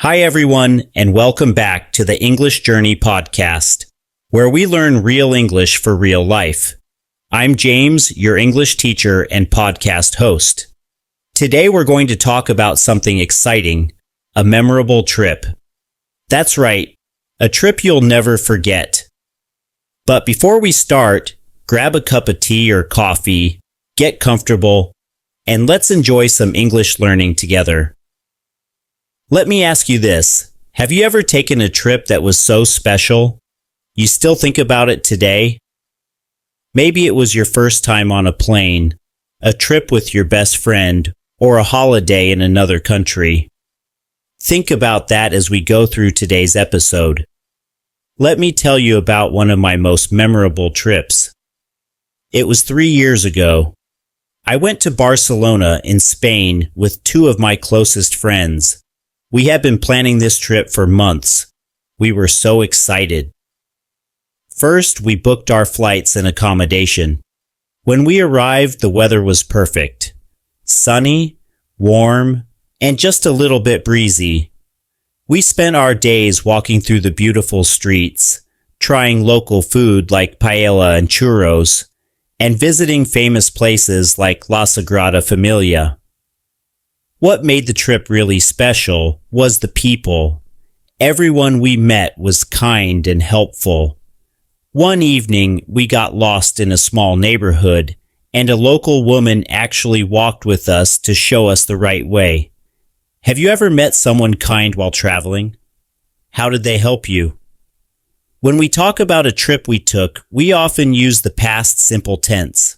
Hi, everyone, and welcome back to the English Journey podcast, where we learn real English for real life. I'm James, your English teacher and podcast host. Today, we're going to talk about something exciting, a memorable trip. That's right, a trip you'll never forget. But before we start, grab a cup of tea or coffee, get comfortable, and let's enjoy some English learning together. Let me ask you this. Have you ever taken a trip that was so special? You still think about it today? Maybe it was your first time on a plane, a trip with your best friend, or a holiday in another country. Think about that as we go through today's episode. Let me tell you about one of my most memorable trips. It was 3 years ago. I went to Barcelona in Spain with two of my closest friends. We had been planning this trip for months. We were so excited. First, we booked our flights and accommodation. When we arrived, the weather was perfect. Sunny, warm, and just a little bit breezy. We spent our days walking through the beautiful streets, trying local food like paella and churros, and visiting famous places like La Sagrada Familia. What made the trip really special was the people. Everyone we met was kind and helpful. One evening, we got lost in a small neighborhood, and a local woman actually walked with us to show us the right way. Have you ever met someone kind while traveling? How did they help you? When we talk about a trip we took, we often use the past simple tense.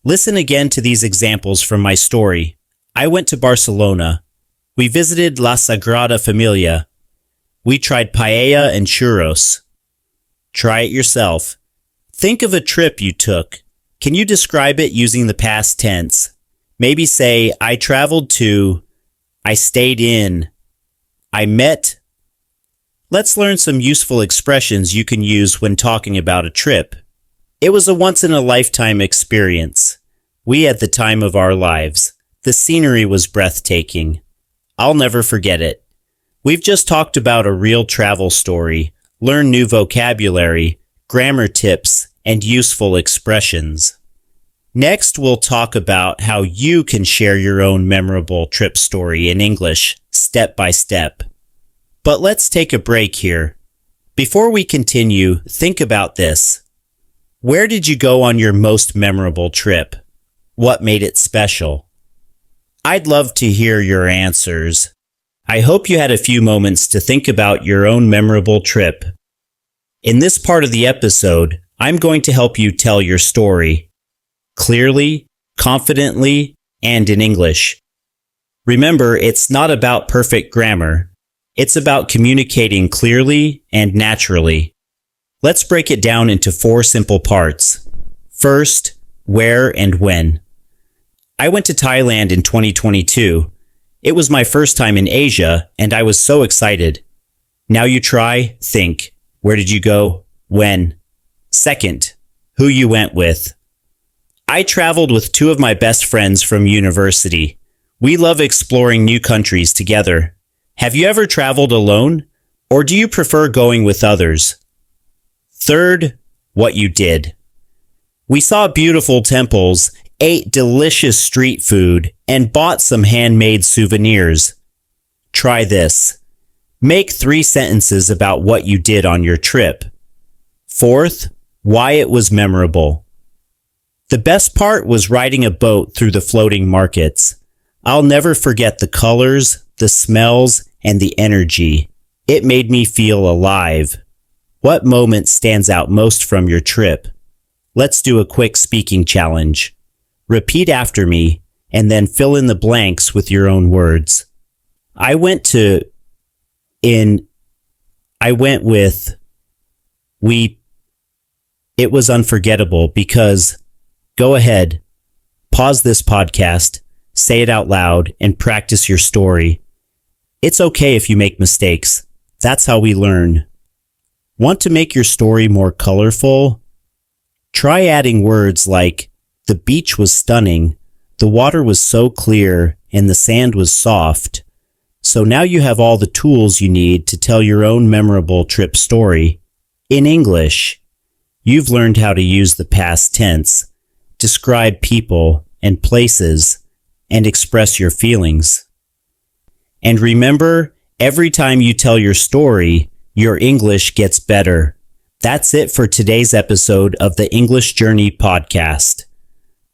Listen again to these examples from my story. I went to Barcelona. We visited La Sagrada Familia. We tried paella and churros. Try it yourself. Think of a trip you took. Can you describe it using the past tense? Maybe say, I traveled to, I stayed in, I met. Let's learn some useful expressions you can use when talking about a trip. It was a once-in-a-lifetime experience. We had the time of our lives. The scenery was breathtaking. I'll never forget it. We've just talked about a real travel story, learn new vocabulary, grammar tips, and useful expressions. Next, we'll talk about how you can share your own memorable trip story in English, step by step. But let's take a break here. Before we continue, think about this. Where did you go on your most memorable trip? What made it special? I'd love to hear your answers. I hope you had a few moments to think about your own memorable trip. In this part of the episode, I'm going to help you tell your story clearly, confidently, and in English. Remember, it's not about perfect grammar. It's about communicating clearly and naturally. Let's break it down into 4 simple parts. First, where and when. I went to Thailand in 2022. It was my first time in Asia, and I was so excited. Now you try, think. Where did you go? When? Second, who you went with. I traveled with 2 of my best friends from university. We love exploring new countries together. Have you ever traveled alone? Or do you prefer going with others? Third, what you did. We saw beautiful temples, ate delicious street food, and bought some handmade souvenirs. Try this. Make 3 sentences about what you did on your trip. Fourth, why it was memorable. The best part was riding a boat through the floating markets. I'll never forget the colors, the smells, and the energy. It made me feel alive. What moment stands out most from your trip? Let's do a quick speaking challenge. Repeat after me, and then fill in the blanks with your own words. I went with, it was unforgettable because, go ahead, pause this podcast, say it out loud, and practice your story. It's okay if you make mistakes. That's how we learn. Want to make your story more colorful? Try adding words like, the beach was stunning, the water was so clear, and the sand was soft. So now you have all the tools you need to tell your own memorable trip story in English. You've learned how to use the past tense, describe people and places, and express your feelings. And remember, every time you tell your story, your English gets better. That's it for today's episode of the English Journey podcast.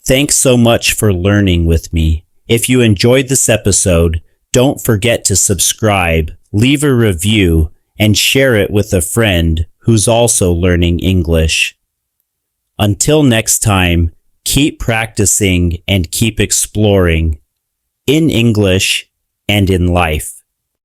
Thanks so much for learning with me. If you enjoyed this episode, don't forget to subscribe, leave a review, and share it with a friend who's also learning English. Until next time, keep practicing and keep exploring in English and in life.